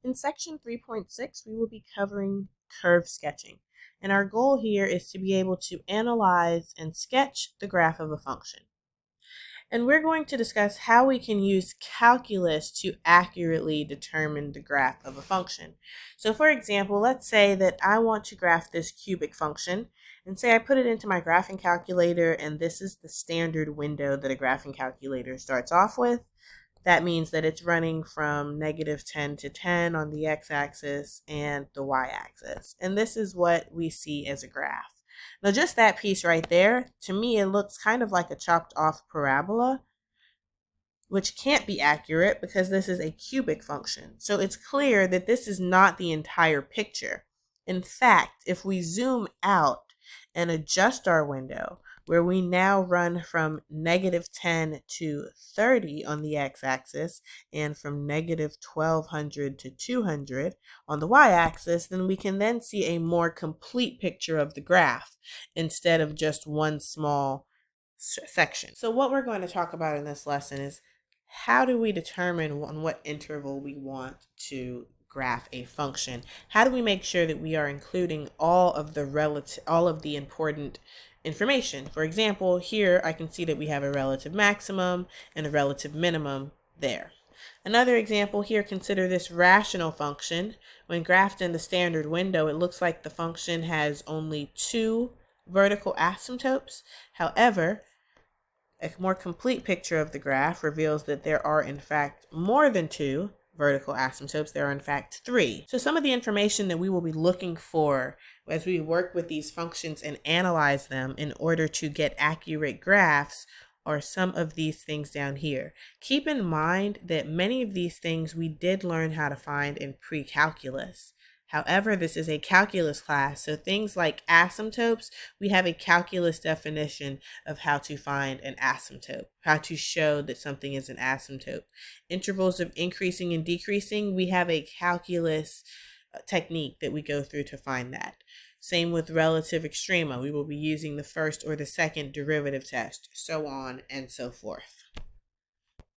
In section 3.6, we will be covering curve sketching, and our goal here is to be able to analyze and sketch the graph of a function. And we're going to discuss how we can use calculus to accurately determine the graph of a function. So for example, let's say that I want to graph this cubic function, and say I put it into my graphing calculator, and this is the standard window that a graphing calculator starts off with. That means that it's running from -10 to 10 on the x-axis and the y-axis. And this is what we see as a graph. Now, just that piece right there, to me, it looks kind of like a chopped off parabola, which can't be accurate because this is a cubic function. So it's clear that this is not the entire picture. In fact, if we zoom out and adjust our window, where we now run from -10 to 30 on the x-axis and from -1200 to 200 on the y-axis, then we can then see a more complete picture of the graph instead of just one small section. So what we're going to talk about in this lesson is how do we determine on what interval we want to graph a function? How do we make sure that we are including all of the important information? For example, here I can see that we have a relative maximum and a relative minimum there. Another example here, consider this rational function. When graphed in the standard window, it looks like the function has only 2 vertical asymptotes. However, a more complete picture of the graph reveals that there are in fact more than 2 vertical asymptotes. There are in fact 3. So some of the information that we will be looking for as we work with these functions and analyze them in order to get accurate graphs are some of these things down here. Keep in mind that many of these things we did learn how to find in pre-calculus. However, this is a calculus class, so things like asymptotes, we have a calculus definition of how to find an asymptote, how to show that something is an asymptote. Intervals of increasing and decreasing, we have a calculus technique that we go through to find that. Same with relative extrema, we will be using the first or the second derivative test, so on and so forth.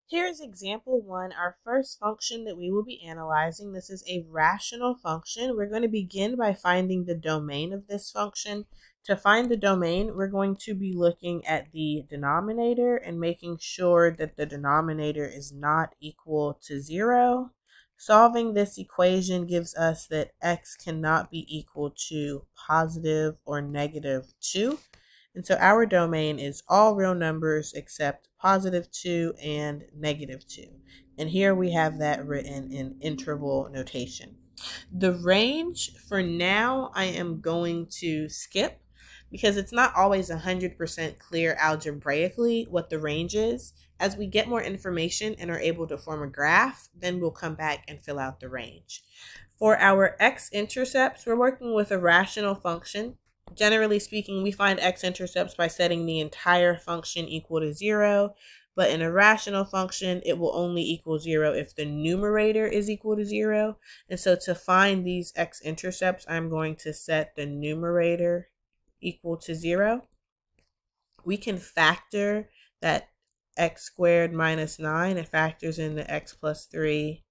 Here's example 1, our first function that we will be analyzing. This is a rational function. We're going to begin by finding the domain of this function. To find the domain, we're going to be looking at the denominator and making sure that the denominator is not equal to 0. Solving this equation gives us that x cannot be equal to positive or -2. And so our domain is all real numbers except +2 and -2. And here we have that written in interval notation. The range, for now, I am going to skip because it's not always 100% clear algebraically what the range is. As we get more information and are able to form a graph, then we'll come back and fill out the range. For our x-intercepts, we're working with a rational function. Generally speaking, we find x-intercepts by setting the entire function equal to 0, but in a rational function, it will only equal 0 if the numerator is equal to 0. And so to find these x-intercepts, I'm going to set the numerator equal to 0. We can factor that x squared minus 9. It factors into x plus 3,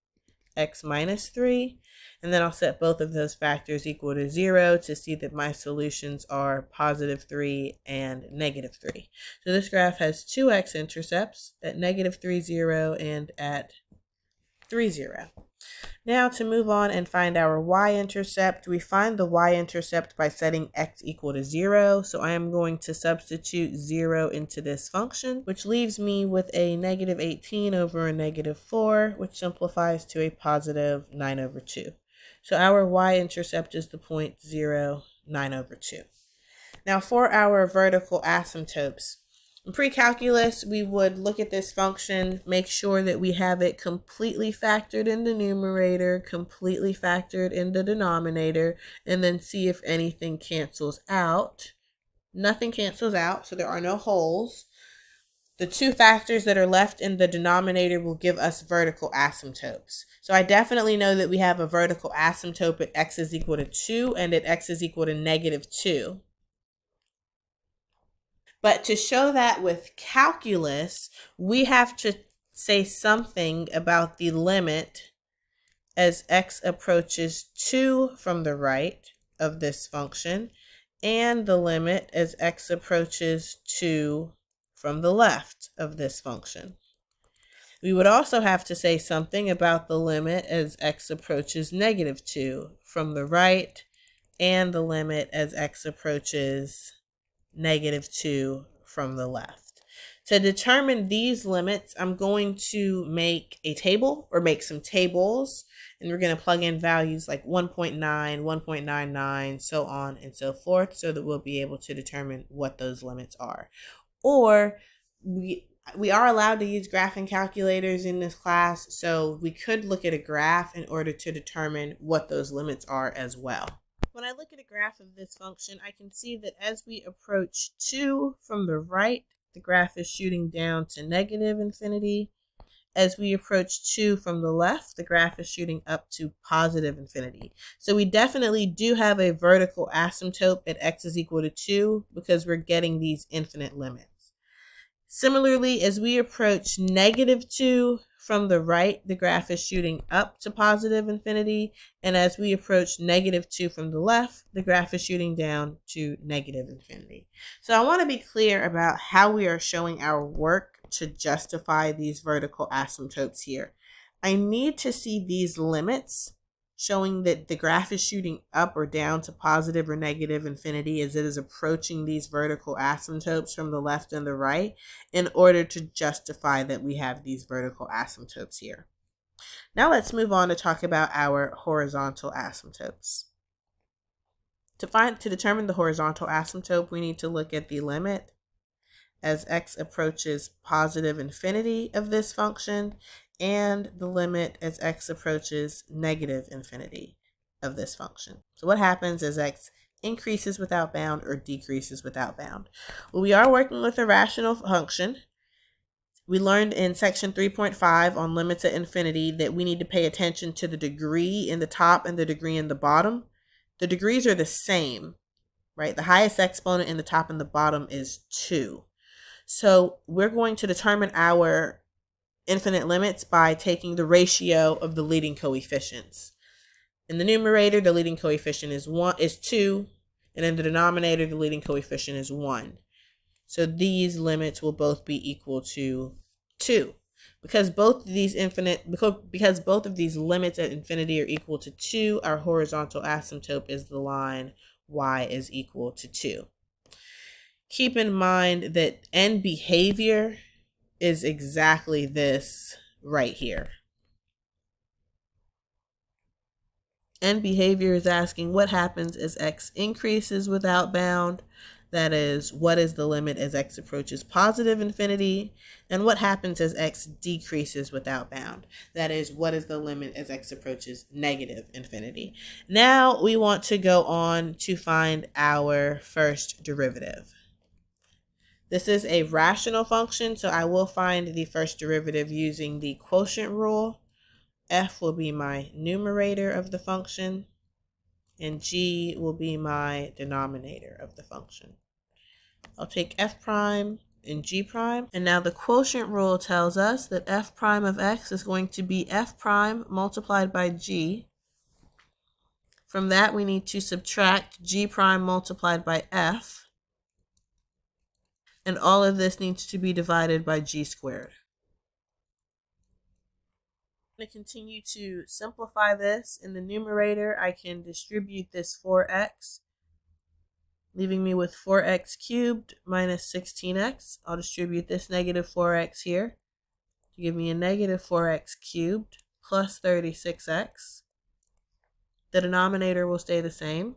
x minus 3. And then I'll set both of those factors equal to 0 to see that my solutions are +3 and -3. So this graph has 2 x-intercepts at -3, 0 and at 3, 0. Now to move on and find our y-intercept, we find the y-intercept by setting x equal to 0. So I am going to substitute 0 into this function, which leaves me with a -18 over a -4, which simplifies to a +9/2. So our y-intercept is the point 0, 9/2. Now for our vertical asymptotes, in pre-calculus, we would look at this function, make sure that we have it completely factored in the numerator, completely factored in the denominator, and then see if anything cancels out. Nothing cancels out, so there are no holes. The 2 factors that are left in the denominator will give us vertical asymptotes. So I definitely know that we have a vertical asymptote at x is equal to 2 and at x is equal to -2. But to show that with calculus, we have to say something about the limit as x approaches 2 from the right of this function, and the limit as x approaches 2 from the left of this function. We would also have to say something about the limit as x approaches negative 2 from the right, and the limit as x approaches negative 2 from the left. To determine these limits, I'm going to make a table or make some tables, and we're going to plug in values like 1.9, 1.99, so on and so forth, so that we'll be able to determine what those limits are. Or we are allowed to use graphing calculators in this class, so we could look at a graph in order to determine what those limits are as well. When I look at a graph of this function, I can see that as we approach 2 from the right, the graph is shooting down to negative infinity. As we approach 2 from the left, the graph is shooting up to positive infinity. So we definitely do have a vertical asymptote at x is equal to 2 because we're getting these infinite limits. Similarly, as we approach negative 2 from the right, the graph is shooting up to positive infinity. And as we approach negative 2 from the left, the graph is shooting down to negative infinity. So I want to be clear about how we are showing our work to justify these vertical asymptotes here. I need to see these limits showing that the graph is shooting up or down to positive or negative infinity as it is approaching these vertical asymptotes from the left and the right in order to justify that we have these vertical asymptotes here. Now let's move on to talk about our horizontal asymptotes. To determine the horizontal asymptote, we need to look at the limit as x approaches positive infinity of this function, and the limit as x approaches negative infinity of this function. So what happens as x increases without bound or decreases without bound? Well, we are working with a rational function. We learned in section 3.5 on limits at infinity that we need to pay attention to the degree in the top and the degree in the bottom. The degrees are the same, right? The highest exponent in the top and the bottom is 2. So we're going to determine our infinite limits by taking the ratio of the leading coefficients. In the numerator, the leading coefficient is 2, and in the denominator, the leading coefficient is 1. So these limits will both be equal to 2. Because both of these limits at infinity are equal to 2, our horizontal asymptote is the line y is equal to 2. Keep in mind that end behavior is exactly this right here. End behavior is asking what happens as x increases without bound. That is, what is the limit as x approaches positive infinity? And what happens as x decreases without bound? That is, what is the limit as x approaches negative infinity? Now we want to go on to find our first derivative. This is a rational function, so I will find the first derivative using the quotient rule. F will be my numerator of the function, and g will be my denominator of the function. I'll take f prime and g prime, and now the quotient rule tells us that f prime of x is going to be f prime multiplied by g. From that, we need to subtract g prime multiplied by f. And all of this needs to be divided by g squared. I'm going to continue to simplify this. In the numerator, I can distribute this 4x, leaving me with 4x cubed minus 16x. I'll distribute this negative 4x here to give me a negative 4x cubed plus 36x. The denominator will stay the same.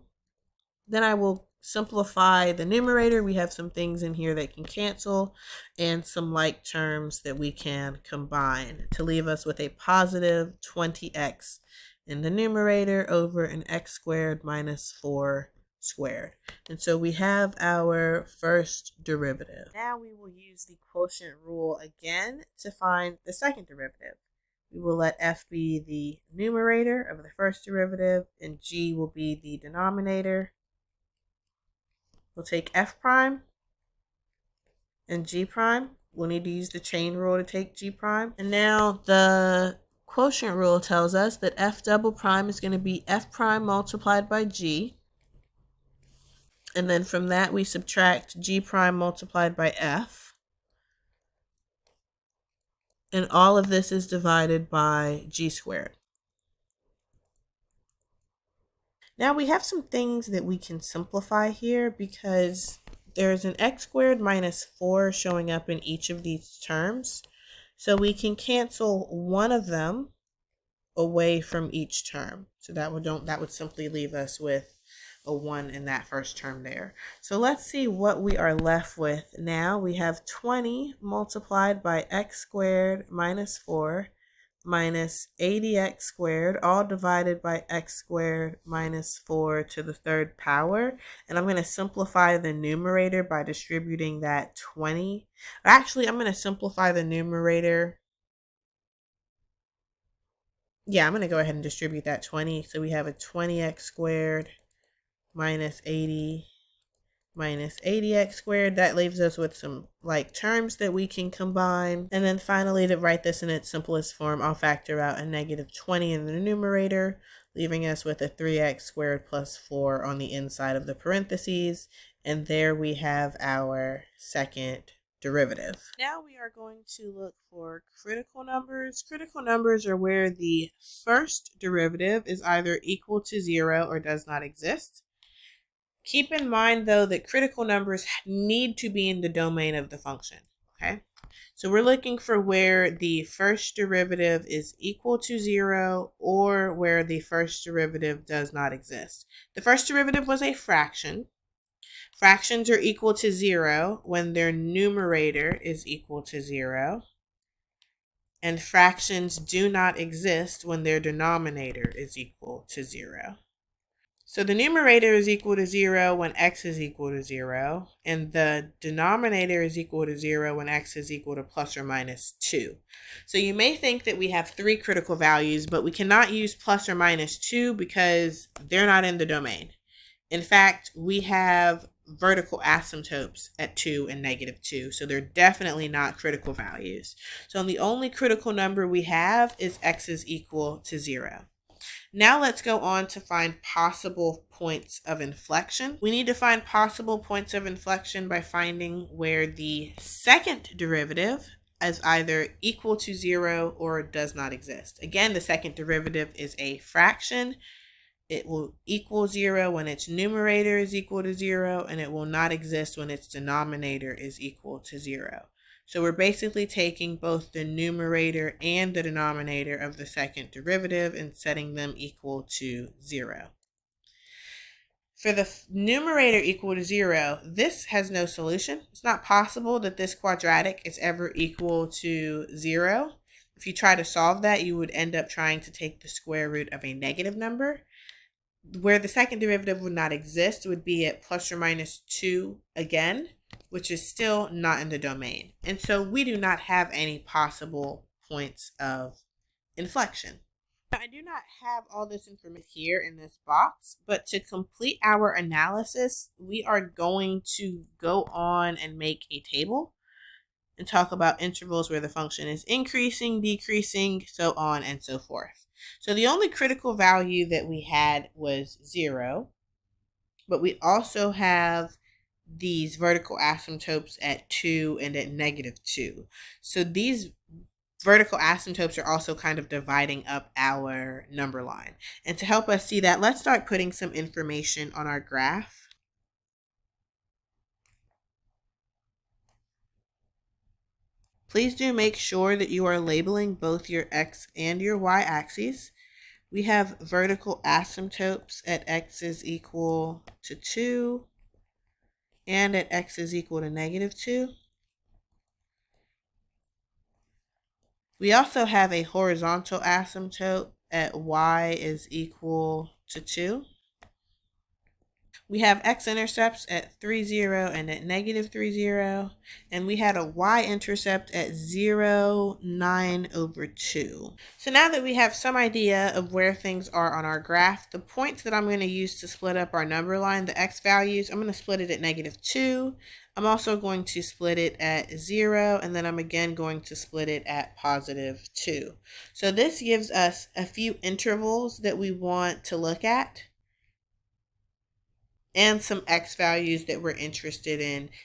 Then I will simplify the numerator. We have some things in here that can cancel and some like terms that we can combine to leave us with a positive 20x in the numerator over an x squared minus 4 squared. And so we have our first derivative. Now we will use the quotient rule again to find the second derivative. We will let f be the numerator of the first derivative and g will be the denominator. We'll take f prime and g prime. We'll need to use the chain rule to take g prime. And now the quotient rule tells us that f double prime is going to be f prime multiplied by g. And then from that, we subtract g prime multiplied by f. And all of this is divided by g squared. Now we have some things that we can simplify here because there's an x squared minus 4 showing up in each of these terms. So we can cancel one of them away from each term. So that would simply leave us with a 1 in that first term there. So let's see what we are left with now. We have 20 multiplied by x squared minus 4 minus 80x squared, all divided by x squared minus 4 to the third power. And I'm going to simplify the numerator by distributing that 20. Actually, I'm going to simplify the numerator. Yeah, I'm going to go ahead and distribute that 20. So we have a 20x squared minus 80 minus 80x squared. That leaves us with some like terms that we can combine. And then finally, to write this in its simplest form, I'll factor out a negative 20 in the numerator, leaving us with a 3x squared plus 4 on the inside of the parentheses. And there we have our second derivative. Now we are going to look for critical numbers. Critical numbers are where the first derivative is either equal to 0 or does not exist. Keep in mind, though, that critical numbers need to be in the domain of the function, okay? So we're looking for where the first derivative is equal to 0 or where the first derivative does not exist. The first derivative was a fraction. Fractions are equal to 0 when their numerator is equal to 0. And fractions do not exist when their denominator is equal to 0. So the numerator is equal to 0 when x is equal to 0, and the denominator is equal to 0 when x is equal to plus or minus 2. So you may think that we have 3 critical values, but we cannot use plus or minus 2 because they're not in the domain. In fact, we have vertical asymptotes at 2 and negative 2, so they're definitely not critical values. So the only critical number we have is x is equal to 0. Now let's go on to find possible points of inflection. We need to find possible points of inflection by finding where the second derivative is either equal to 0 or does not exist. Again, the second derivative is a fraction. It will equal 0 when its numerator is equal to 0, and it will not exist when its denominator is equal to 0. So we're basically taking both the numerator and the denominator of the second derivative and setting them equal to 0. For the numerator equal to 0, this has no solution. It's not possible that this quadratic is ever equal to 0. If you try to solve that, you would end up trying to take the square root of a negative number. Where the second derivative would not exist would be at plus or minus 2 again, which is still not in the domain. And so we do not have any possible points of inflection. Now, I do not have all this information here in this box, but to complete our analysis, we are going to go on and make a table and talk about intervals where the function is increasing, decreasing, so on and so forth. So the only critical value that we had was 0, but we also have these vertical asymptotes at 2 and at negative 2. So these vertical asymptotes are also kind of dividing up our number line. And to help us see that, let's start putting some information on our graph. Please do make sure that you are labeling both your x and your y axes. We have vertical asymptotes at x is equal to 2 and at x is equal to negative 2. We also have a horizontal asymptote at y is equal to 2. We have x-intercepts at 3, 0 and at negative 3, 0. And we had a y-intercept at 0, 9 over 2. So now that we have some idea of where things are on our graph, the points that I'm going to use to split up our number line, the x values, I'm going to split it at negative 2. I'm also going to split it at 0, and then I'm again going to split it at positive 2. So this gives us a few intervals that we want to look at, and some x values that we're interested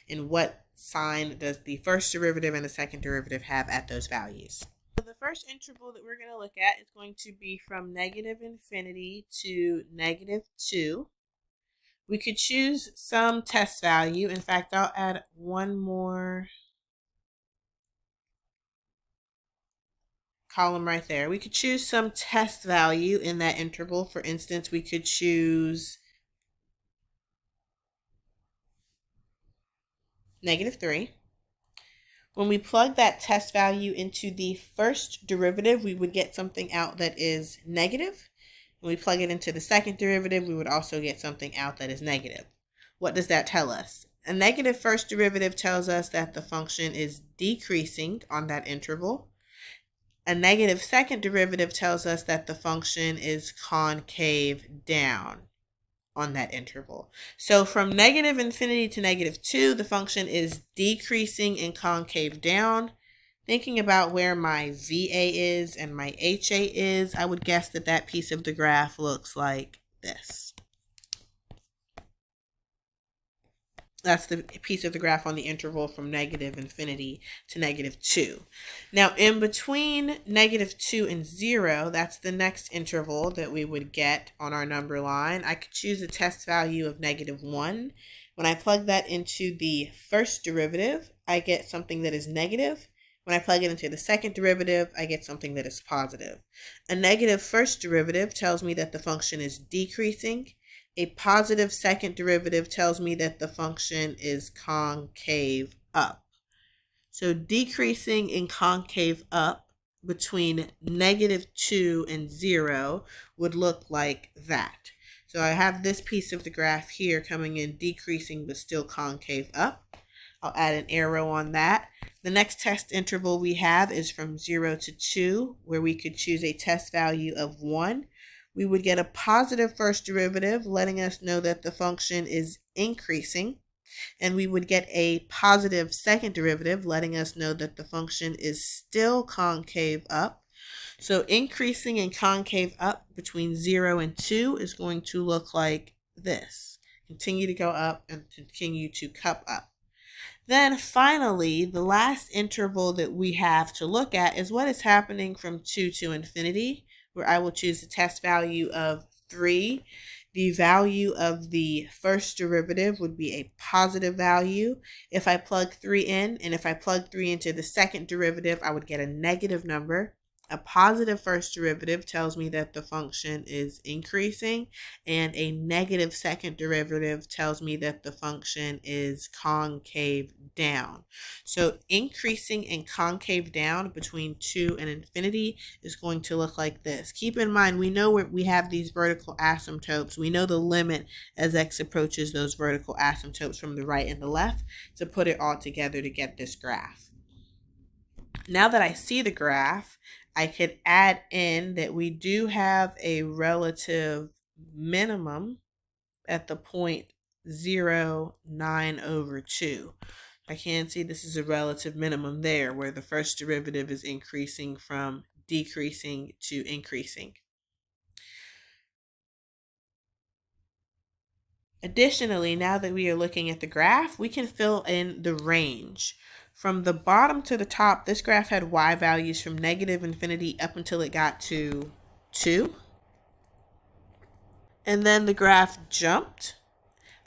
in what sign does the first derivative and the second derivative have at those values. So the first interval that we're going to look at is going to be from negative infinity to negative 2. We could choose some test value. In fact, I'll add one more column right there. We could choose some test value in that interval. For instance, we could choose negative 3. When we plug that test value into the first derivative, we would get something out that is negative. When we plug it into the second derivative, we would also get something out that is negative. What does that tell us? A negative first derivative tells us that the function is decreasing on that interval. A negative second derivative tells us that the function is concave down on that interval. So from negative infinity to negative 2, the function is decreasing and concave down. Thinking about where my VA is and my HA is, I would guess that that piece of the graph looks like this. That's the piece of the graph on the interval from negative infinity to negative 2. Now, in between negative 2 and 0, that's the next interval that we would get on our number line. I could choose a test value of negative 1. When I plug that into the first derivative, I get something that is negative. When I plug it into the second derivative, I get something that is positive. A negative first derivative tells me that the function is decreasing. A positive second derivative tells me that the function is concave up. So decreasing and concave up between negative 2 and 0 would look like that. So I have this piece of the graph here coming in decreasing but still concave up. I'll add an arrow on that. The next test interval we have is from 0 to 2, where we could choose a test value of 1. We would get a positive first derivative, letting us know that the function is increasing. And we would get a positive second derivative, letting us know that the function is still concave up. So increasing and concave up between 0 and 2 is going to look like this. Continue to go up and continue to cup up. Then finally, the last interval that we have to look at is what is happening from 2 to infinity, where I will choose the test value of 3. The value of the first derivative would be a positive value. If I plug 3 in, and if I plug 3 into the second derivative, I would get a negative number. A positive first derivative tells me that the function is increasing, and a negative second derivative tells me that the function is concave down. So increasing and concave down between 2 and infinity is going to look like this. Keep in mind, we know we have these vertical asymptotes. We know the limit as x approaches those vertical asymptotes from the right and the left to put it all together to get this graph. Now that I see the graph, I could add in that we do have a relative minimum at the point 0, 9 over 2. I can see this is a relative minimum there, where the first derivative is increasing from decreasing to increasing. Additionally, now that we are looking at the graph, we can fill in the range. From the bottom to the top, this graph had y values from negative infinity up until it got to 2. And then the graph jumped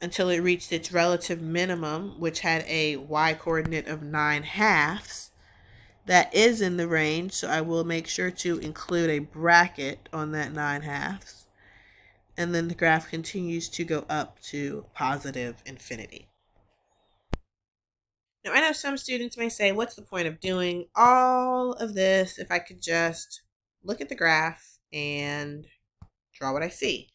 until it reached its relative minimum, which had a y coordinate of 9/2. That is in the range, so I will make sure to include a bracket on that 9/2. And then the graph continues to go up to positive infinity. Now, I know some students may say, what's the point of doing all of this if I could just look at the graph and draw what I see?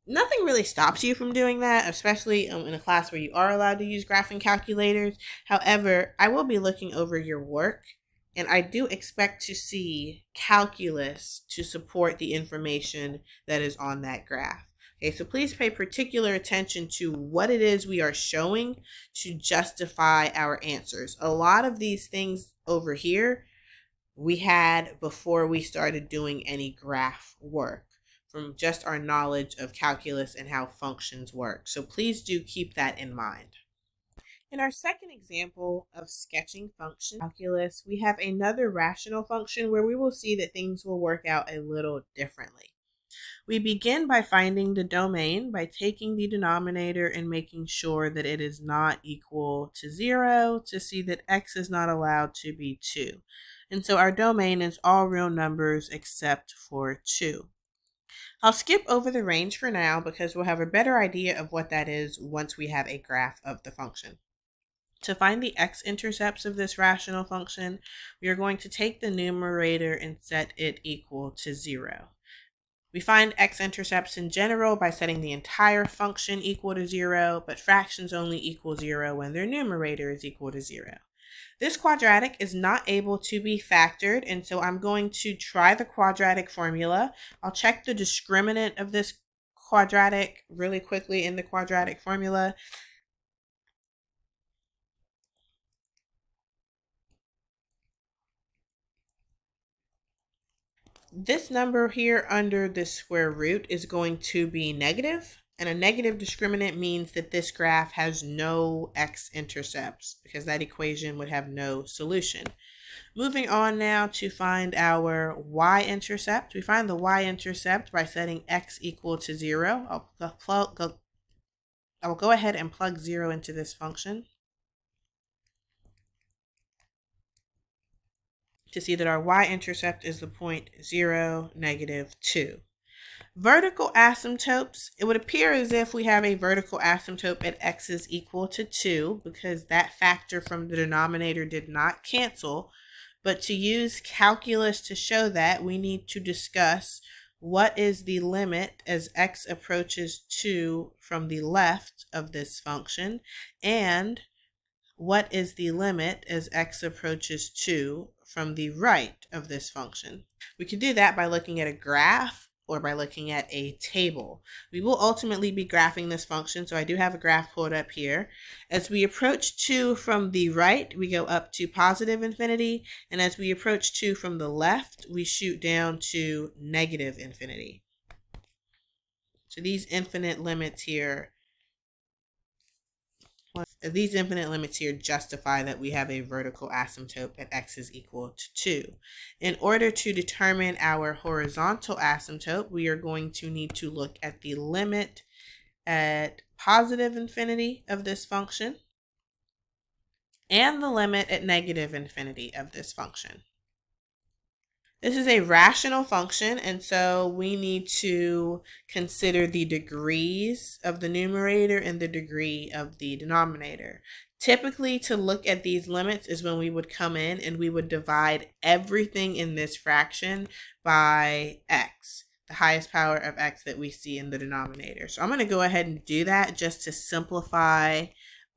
Nothing really stops you from doing that, especially in a class where you are allowed to use graphing calculators. However, I will be looking over your work, and I do expect to see calculus to support the information that is on that graph. Okay, so please pay particular attention to what it is we are showing to justify our answers. A lot of these things over here we had before we started doing any graph work, from just our knowledge of calculus and how functions work. So please do keep that in mind. In our second example of sketching function calculus, we have another rational function where we will see that things will work out a little differently. We begin by finding the domain by taking the denominator and making sure that it is not equal to 0 to see that x is not allowed to be 2. And so our domain is all real numbers except for 2. I'll skip over the range for now because we'll have a better idea of what that is once we have a graph of the function. To find the x-intercepts of this rational function, we are going to take the numerator and set it equal to 0. We find x-intercepts in general by setting the entire function equal to 0, but fractions only equal 0 when their numerator is equal to 0. This quadratic is not able to be factored, and so I'm going to try the quadratic formula. I'll check the discriminant of this quadratic really quickly in the quadratic formula. This number here under the square root is going to be negative. And a negative discriminant means that this graph has no x-intercepts because that equation would have no solution. Moving on now to find our y-intercept. We find the y-intercept by setting x equal to 0. I'll go ahead and plug 0 into this function to see that our y-intercept is the point 0, -2. Vertical asymptotes, it would appear as if we have a vertical asymptote at x is equal to 2 because that factor from the denominator did not cancel. But to use calculus to show that, we need to discuss what is the limit as x approaches 2 from the left of this function, and what is the limit as x approaches 2 from the right of this function. We can do that by looking at a graph or by looking at a table. We will ultimately be graphing this function, so I do have a graph pulled up here. As we approach 2 from the right, we go up to positive infinity, and as we approach 2 from the left, we shoot down to negative infinity. So these infinite limits here justify that we have a vertical asymptote at x is equal to 2. In order to determine our horizontal asymptote, we are going to need to look at the limit at positive infinity of this function and the limit at negative infinity of this function. This is a rational function, and so we need to consider the degrees of the numerator and the degree of the denominator. Typically, to look at these limits is when we would come in and we would divide everything in this fraction by x, the highest power of x that we see in the denominator. So I'm going to go ahead and do that just to simplify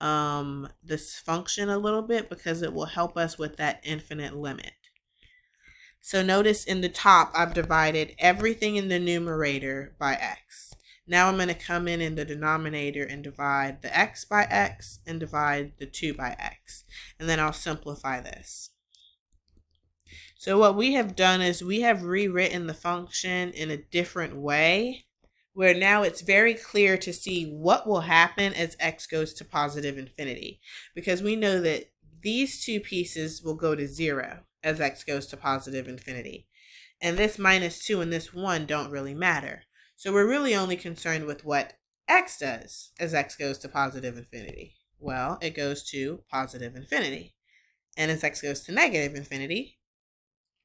this function a little bit because it will help us with that infinite limit. So notice in the top, I've divided everything in the numerator by x. Now I'm going to come in the denominator and divide the x by x and divide the 2 by x. And then I'll simplify this. So what we have done is we have rewritten the function in a different way, where now it's very clear to see what will happen as x goes to positive infinity. Because we know that these two pieces will go to 0. As x goes to positive infinity. And this -2 and this 1 don't really matter. So we're really only concerned with what x does as x goes to positive infinity. Well, it goes to positive infinity. And as x goes to negative infinity,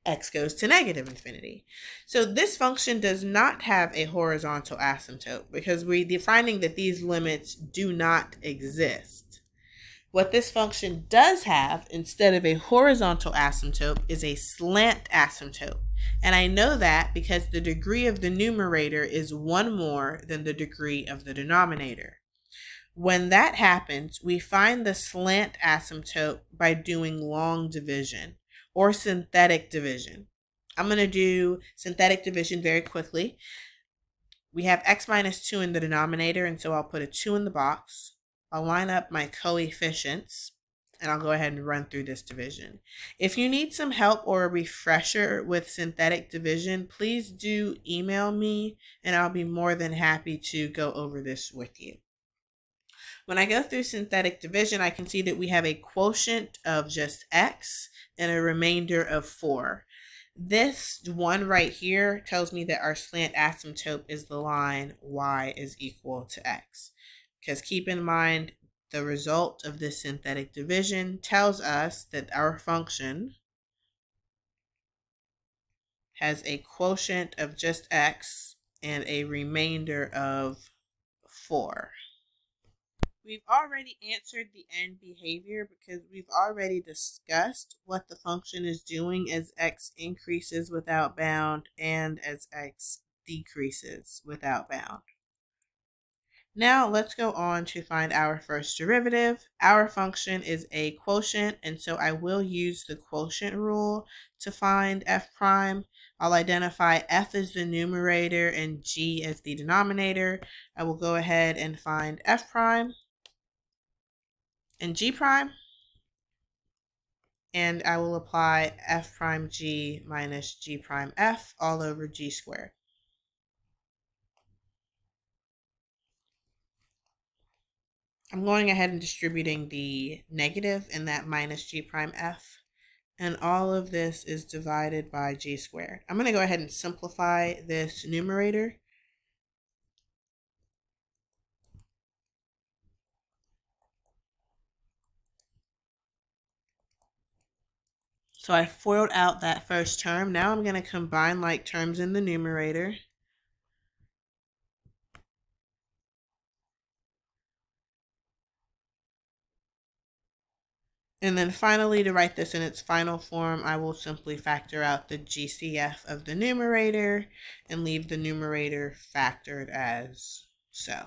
x goes to negative infinity. So this function does not have a horizontal asymptote because we're finding that these limits do not exist. What this function does have, instead of a horizontal asymptote, is a slant asymptote. And I know that because the degree of the numerator is 1 more than the degree of the denominator. When that happens, we find the slant asymptote by doing long division or synthetic division. I'm going to do synthetic division very quickly. We have x minus 2 in the denominator, and so I'll put a 2 in the box. I'll line up my coefficients, and I'll go ahead and run through this division. If you need some help or a refresher with synthetic division, please do email me, and I'll be more than happy to go over this with you. When I go through synthetic division, I can see that we have a quotient of just x and a remainder of 4. This one right here tells me that our slant asymptote is the line y is equal to x. Because keep in mind, the result of this synthetic division tells us that our function has a quotient of just x and a remainder of 4. We've already answered the end behavior because we've already discussed what the function is doing as x increases without bound and as x decreases without bound. Now let's go on to find our first derivative. Our function is a quotient, and so I will use the quotient rule to find f prime. I'll identify f as the numerator and g as the denominator. I will go ahead and find f prime and g prime, and I will apply f prime g minus g prime f all over g squared. I'm going ahead and distributing the negative in that minus g prime f, and all of this is divided by g squared. I'm going to go ahead and simplify this numerator. So I FOILed out that first term. Now I'm going to combine like terms in the numerator. And then finally, to write this in its final form, I will simply factor out the GCF of the numerator and leave the numerator factored as so.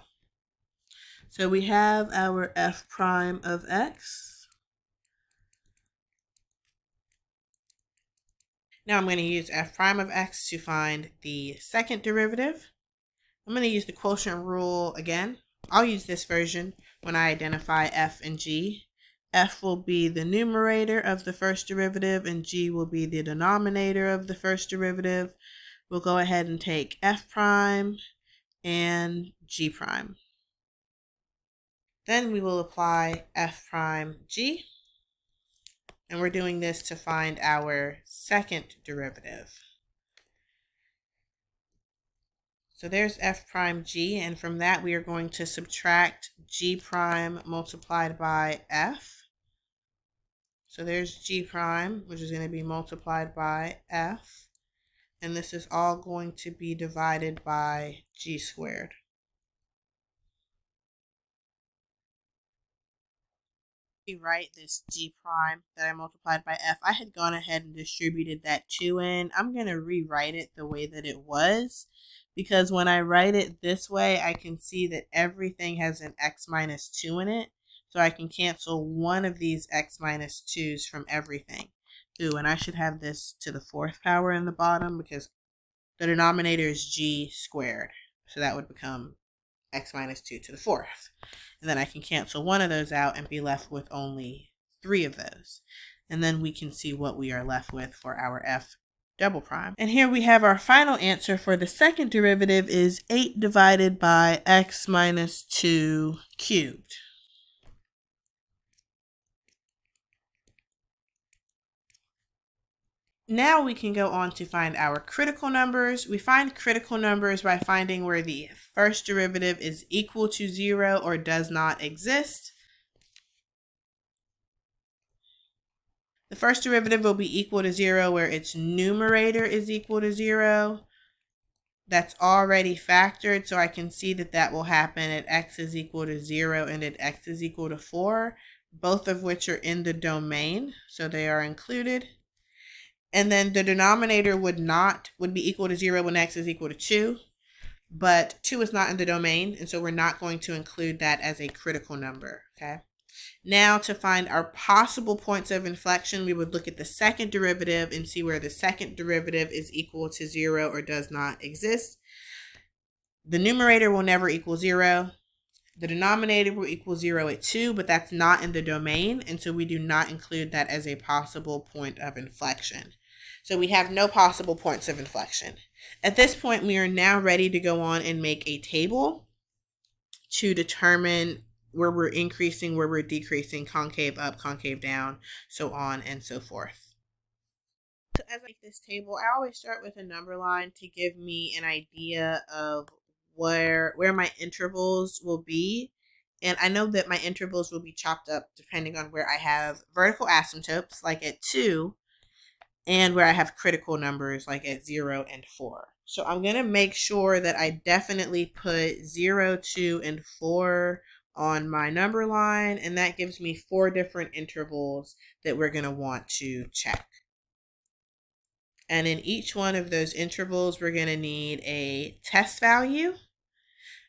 So we have our f prime of x. Now I'm going to use f prime of x to find the second derivative. I'm going to use the quotient rule again. I'll use this version when I identify f and g. F will be the numerator of the first derivative and g will be the denominator of the first derivative. We'll go ahead and take f prime and g prime. Then we will apply f prime g. And we're doing this to find our second derivative. So there's f prime g, and from that we are going to subtract g prime multiplied by f. So there's g prime, which is going to be multiplied by f. And this is all going to be divided by g squared. Write this g prime that I multiplied by f. I had gone ahead and distributed that 2 in. I'm going to rewrite it the way that it was, because when I write it this way, I can see that everything has an x minus 2 in it. So I can cancel one of these x minus 2's from everything. Ooh, and I should have this to the 4th power in the bottom because the denominator is g squared. So that would become x minus 2 to the 4th. And then I can cancel one of those out and be left with only 3 of those. And then we can see what we are left with for our f double prime. And here we have our final answer for the second derivative is 8 divided by x minus 2 cubed. Now we can go on to find our critical numbers. We find critical numbers by finding where the first derivative is equal to 0 or does not exist. The first derivative will be equal to 0 where its numerator is equal to 0. That's already factored, so I can see that that will happen at x is equal to 0 and at x is equal to 4, both of which are in the domain, so they are included. And then the denominator would be equal to 0 when x is equal to 2. But 2 is not in the domain, and so we're not going to include that as a critical number, okay? Now, to find our possible points of inflection, we would look at the second derivative and see where the second derivative is equal to 0 or does not exist. The numerator will never equal 0. The denominator will equal 0 at 2, but that's not in the domain, and so we do not include that as a possible point of inflection. So we have no possible points of inflection. At this point, we are now ready to go on and make a table to determine where we're increasing, where we're decreasing, concave up, concave down, so on and so forth. So as I make this table, I always start with a number line to give me an idea of where my intervals will be. And I know that my intervals will be chopped up depending on where I have vertical asymptotes, like at 2, and where I have critical numbers, like at 0 and 4. So I'm going to make sure that I definitely put 0, 2, and 4 on my number line, and that gives me 4 different intervals that we're going to want to check. And in each one of those intervals, we're going to need a test value.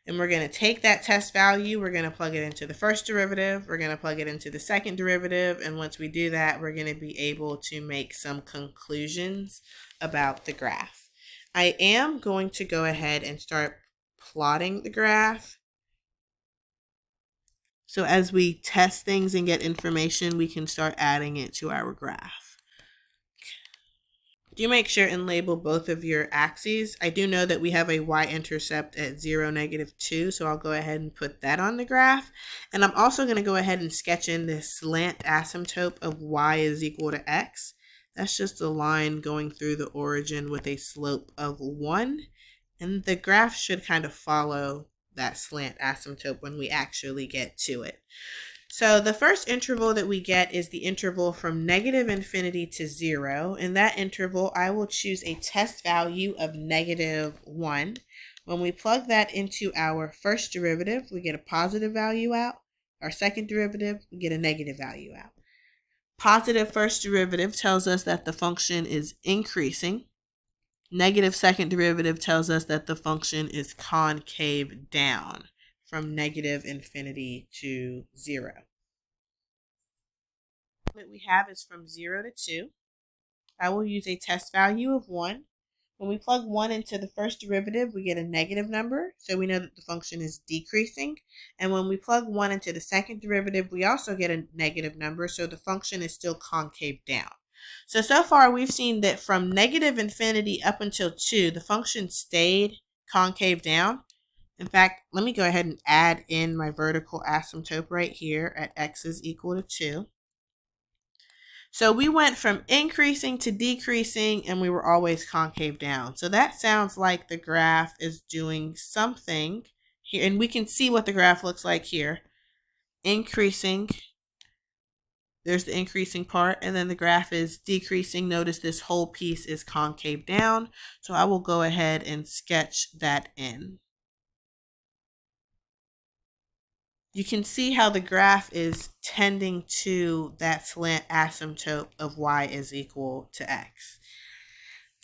And we're going to take that test value, we're going to plug it into the first derivative, we're going to plug it into the second derivative, and once we do that, we're going to be able to make some conclusions about the graph. I am going to go ahead and start plotting the graph. So as we test things and get information, we can start adding it to our graph. Do make sure and label both of your axes. I do know that we have a y-intercept at 0, -2, so I'll go ahead and put that on the graph. And I'm also going to go ahead and sketch in this slant asymptote of y is equal to x. That's just a line going through the origin with a slope of 1. And the graph should kind of follow that slant asymptote when we actually get to it. So the first interval that we get is the interval from -infinity to 0. In that interval, I will choose a test value of -1. When we plug that into our first derivative, we get a positive value out. Our second derivative, we get a negative value out. Positive first derivative tells us that the function is increasing. Negative second derivative tells us that the function is concave down from -infinity to 0. What we have is from 0 to 2. I will use a test value of 1. When we plug 1 into the first derivative, we get a negative number, so we know that the function is decreasing. And when we plug 1 into the second derivative, we also get a negative number, so the function is still concave down. So far we've seen that from -infinity up until 2, the function stayed concave down. In fact, let me go ahead and add in my vertical asymptote right here at x is equal to 2. So we went from increasing to decreasing, and we were always concave down. So that sounds like the graph is doing something here, and we can see what the graph looks like here. Increasing, there's the increasing part, and then the graph is decreasing. Notice this whole piece is concave down. So I will go ahead and sketch that in. You can see how the graph is tending to that slant asymptote of y is equal to x.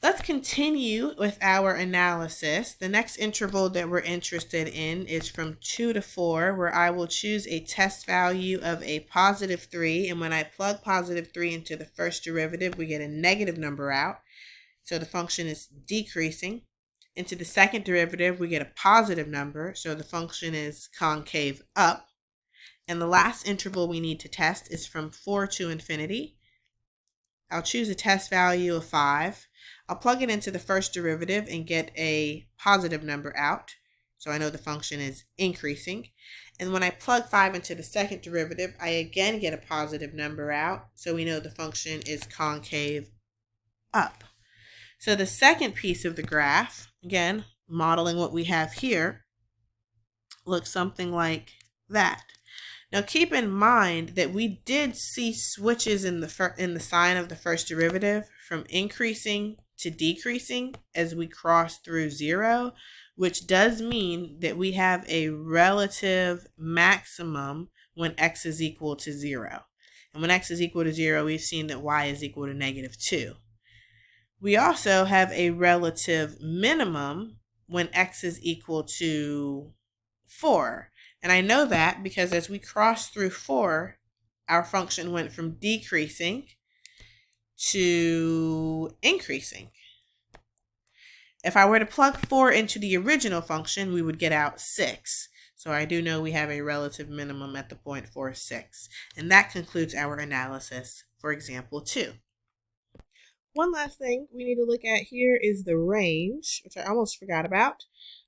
Let's continue with our analysis. The next interval that we're interested in is from 2 to 4, where I will choose a test value of a +3, and when I plug +3 into the first derivative, we get a negative number out, so the function is decreasing. Into the second derivative, we get a positive number, so the function is concave up. And the last interval we need to test is from 4 to infinity. I'll choose a test value of 5. I'll plug it into the first derivative and get a positive number out, so I know the function is increasing. And when I plug 5 into the second derivative, I again get a positive number out, so we know the function is concave up. So the second piece of the graph, again, modeling what we have here, looks something like that. Now keep in mind that we did see switches in the sign of the first derivative from increasing to decreasing as we cross through 0, which does mean that we have a relative maximum when x is equal to 0. And when x is equal to 0, we've seen that y is equal to -2. We also have a relative minimum when x is equal to 4. And I know that because as we cross through 4, our function went from decreasing to increasing. If I were to plug 4 into the original function, we would get out 6. So I do know we have a relative minimum at the point 4, 6. And that concludes our analysis for example 2. One last thing we need to look at here is the range, which I almost forgot about.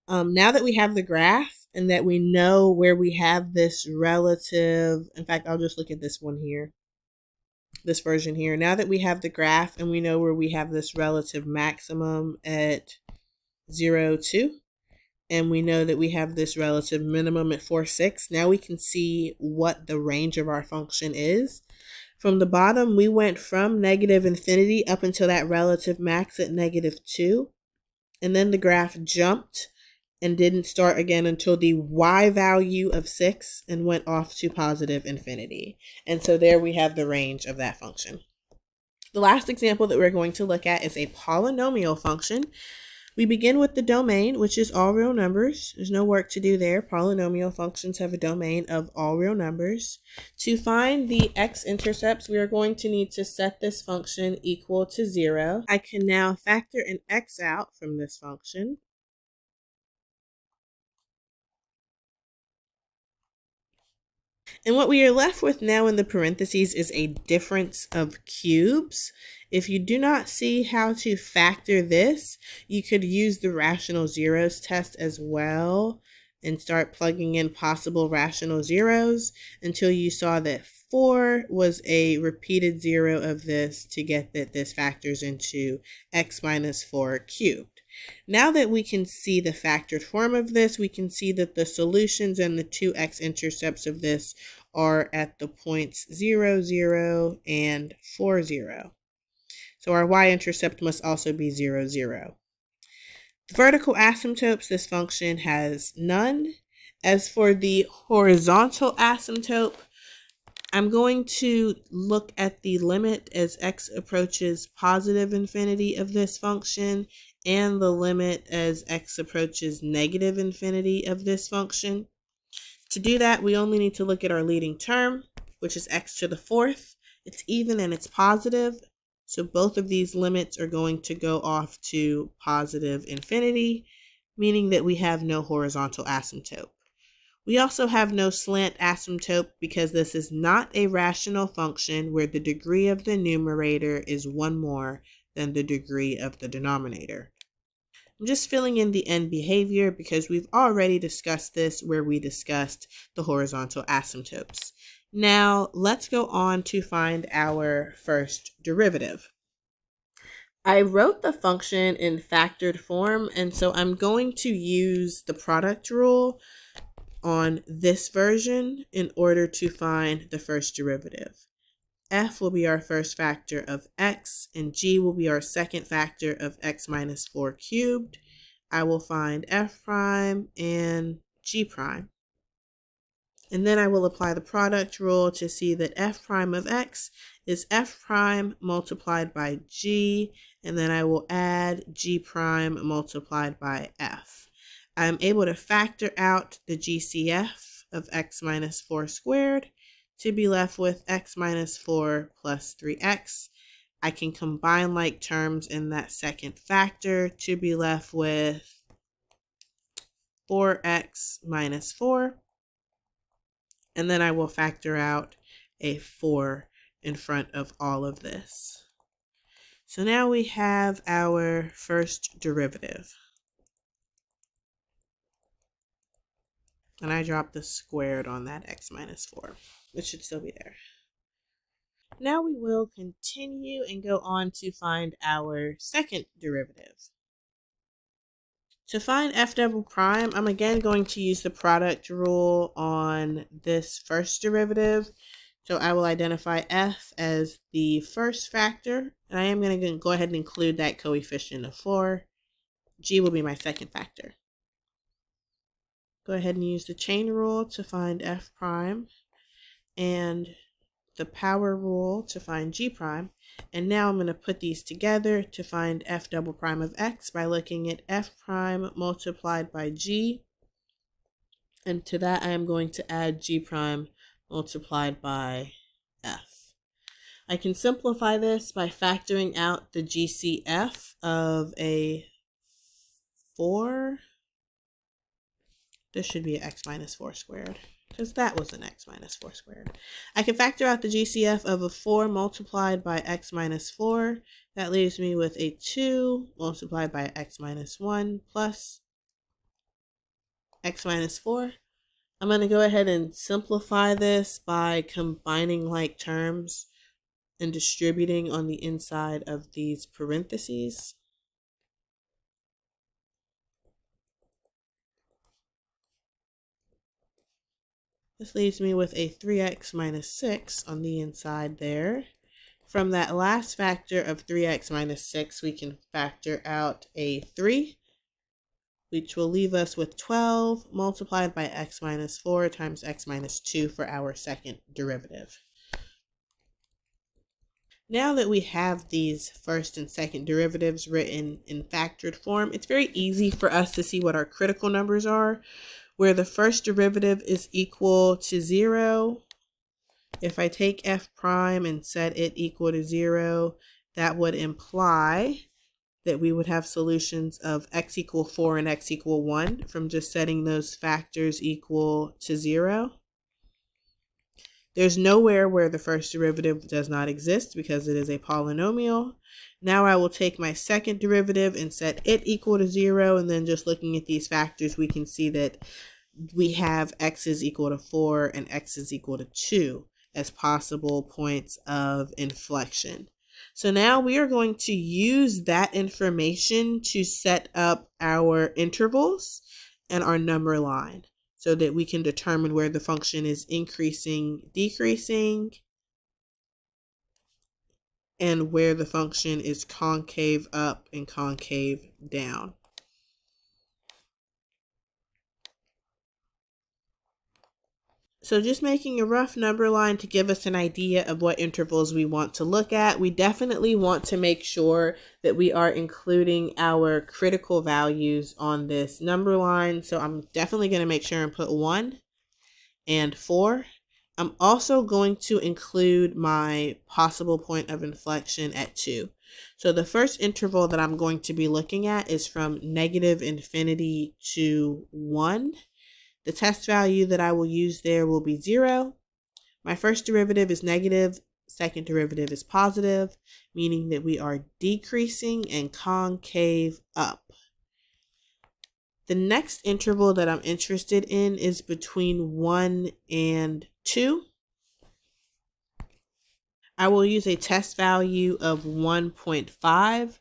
Now that we have the graph and that we know where we have this relative, in fact, I'll just look at this one here, this version here. Now that we have the graph and we know where we have this relative maximum at 0, 2, and we know that we have this relative minimum at 4, 6, now we can see what the range of our function is. From the bottom, we went from negative infinity up until that relative max at negative 2. And then the graph jumped and didn't start again until the y value of 6 and went off to positive infinity. And so there we have the range of that function. The last example that we're going to look at is a polynomial function. We begin with the domain, which is all real numbers. There's no work to do there. Polynomial functions have a domain of all real numbers. To find the x-intercepts, we are going to need to set this function equal to 0. I can now factor an x out from this function. And what we are left with now in the parentheses is a difference of cubes. If you do not see how to factor this, you could use the rational zeros test as well and start plugging in possible rational zeros until you saw that 4 was a repeated zero of this to get that this factors into x minus 4 cubed. Now that we can see the factored form of this, we can see that the solutions and the two x-intercepts of this are at the points 0, 0, and 4, 0. So our y-intercept must also be 0, 0. The vertical asymptotes, this function has none. As for the horizontal asymptote, I'm going to look at the limit as x approaches positive infinity of this function and the limit as x approaches negative infinity of this function. To do that, we only need to look at our leading term, which is x to the 4th. It's even and it's positive, so both of these limits are going to go off to positive infinity, meaning that we have no horizontal asymptote. We also have no slant asymptote because this is not a rational function where the degree of the numerator is 1 more than the degree of the denominator. I'm just filling in the end behavior because we've already discussed this where we discussed the horizontal asymptotes. Now let's go on to find our first derivative. I wrote the function in factored form, and so I'm going to use the product rule on this version in order to find the first derivative. F will be our first factor of x, and g will be our second factor of x minus 4 cubed. I will find f prime and g prime. And then I will apply the product rule to see that f prime of x is f prime multiplied by g, and then I will add g prime multiplied by f. I'm able to factor out the GCF of x minus 4 squared to be left with x minus 4 plus 3x. I can combine like terms in that second factor to be left with 4x minus 4. And then I will factor out a 4 in front of all of this. So now we have our first derivative. And I dropped the squared on that x minus 4. It should still be there. Now we will continue and go on to find our second derivative. To find f double prime, I'm again going to use the product rule on this first derivative. So I will identify f as the first factor, and I am going to go ahead and include that coefficient of 4. G will be my second factor. Go ahead and use the chain rule to find f prime, and the power rule to find g prime. And now I'm going to put these together to find f double prime of x by looking at f prime multiplied by g. And to that, I am going to add g prime multiplied by f. I can simplify this by factoring out the GCF of a 4. This should be an x minus 4 squared, because that was an x minus 4 squared. I can factor out the GCF of a 4 multiplied by x minus 4. That leaves me with a 2 multiplied by x minus 1 plus x minus 4. I'm going to go ahead and simplify this by combining like terms and distributing on the inside of these parentheses. This leaves me with a 3x minus 6 on the inside there. From that last factor of 3x minus 6, we can factor out a 3, which will leave us with 12 multiplied by x minus 4 times x minus 2 for our second derivative. Now that we have these first and second derivatives written in factored form, it's very easy for us to see what our critical numbers are, where the first derivative is equal to 0. If I take f prime and set it equal to 0, that would imply that we would have solutions of x equal 4 and x equal 1 from just setting those factors equal to 0. There's nowhere where the first derivative does not exist because it is a polynomial. Now I will take my second derivative and set it equal to 0, and then just looking at these factors, we can see that we have x is equal to 4 and x is equal to 2 as possible points of inflection. So now we are going to use that information to set up our intervals and our number line, so that we can determine where the function is increasing, decreasing, and where the function is concave up and concave down. So just making a rough number line to give us an idea of what intervals we want to look at. We definitely want to make sure that we are including our critical values on this number line. So I'm definitely going to make sure and put 1 and 4. I'm also going to include my possible point of inflection at 2. So the first interval that I'm going to be looking at is from -infinity to 1. The test value that I will use there will be 0. My first derivative is negative, second derivative is positive, meaning that we are decreasing and concave up. The next interval that I'm interested in is between 1 and 2. I will use a test value of 1.5.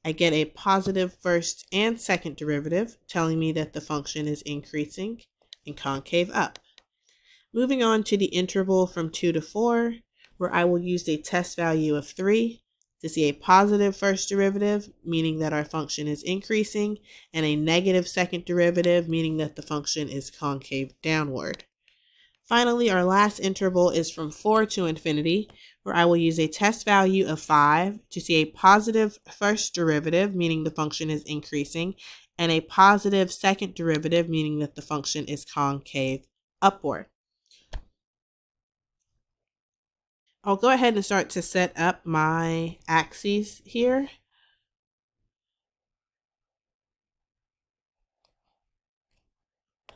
I get a positive first and second derivative, telling me that the function is increasing and concave up. Moving on to the interval from 2 to 4, where I will use a test value of 3 to see a positive first derivative, meaning that our function is increasing, and a negative second derivative, meaning that the function is concave downward. Finally, our last interval is from 4 to infinity, where I will use a test value of 5 to see a positive first derivative, meaning the function is increasing, and a positive second derivative, meaning that the function is concave upward. I'll go ahead and start to set up my axes here.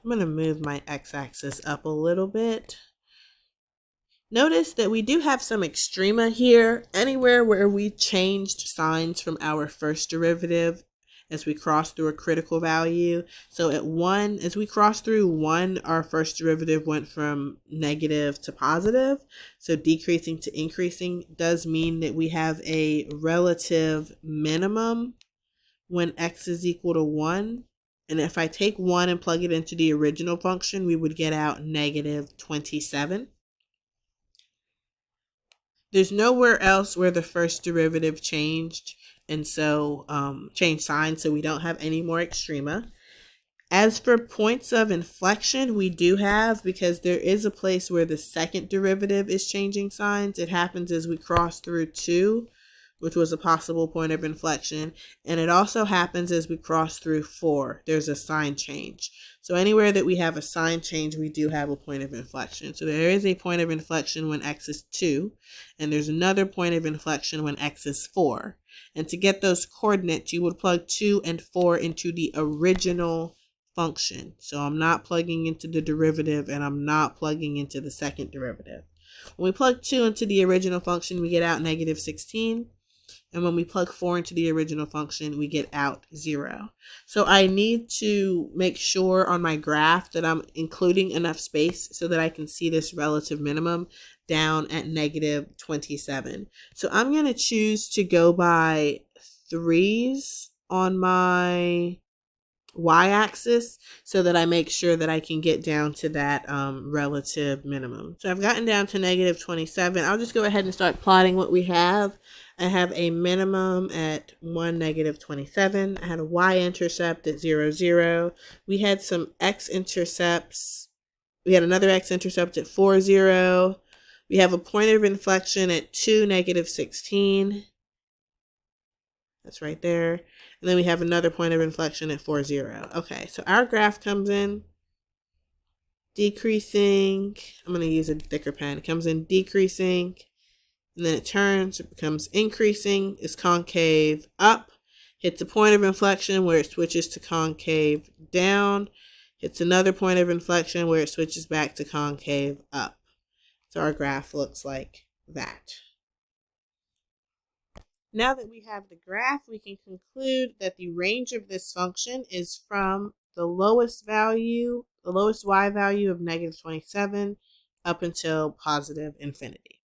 I'm going to move my x-axis up a little bit. Notice that we do have some extrema here. Anywhere where we changed signs from our first derivative as we cross through a critical value. So at 1, as we cross through 1, our first derivative went from negative to positive. So decreasing to increasing does mean that we have a relative minimum when x is equal to 1. And if I take 1 and plug it into the original function, we would get out negative 27. There's nowhere else where the first derivative changed, and so change sign, so we don't have any more extrema. As for points of inflection, we do have, because there is a place where the second derivative is changing signs. It happens as we cross through 2, which was a possible point of inflection. And it also happens as we cross through 4. There's a sign change. So anywhere that we have a sign change, we do have a point of inflection. So there is a point of inflection when x is 2, and there's another point of inflection when x is 4. And to get those coordinates, you would plug 2 and 4 into the original function. So I'm not plugging into the derivative, and I'm not plugging into the second derivative. When we plug 2 into the original function, we get out negative 16. And when we plug 4 into the original function, we get out 0. So I need to make sure on my graph that I'm including enough space so that I can see this relative minimum down at negative 27. So I'm going to choose to go by 3s on my y-axis so that I make sure that I can get down to that relative minimum. So I've gotten down to negative 27. I'll just go ahead and start plotting what we have. I have a minimum at 1, negative 27. I had a y-intercept at 0, 0. We had some x-intercepts. We had another x-intercept at 4, 0. We have a point of inflection at 2, negative 16. That's right there. And then we have another point of inflection at 4, 0. Okay, so our graph comes in decreasing. I'm going to use a thicker pen. It comes in decreasing, and then it turns, it becomes increasing, is concave up, hits a point of inflection where it switches to concave down, hits another point of inflection where it switches back to concave up. So our graph looks like that. Now that we have the graph, we can conclude that the range of this function is from the lowest y value of negative 27 up until positive infinity.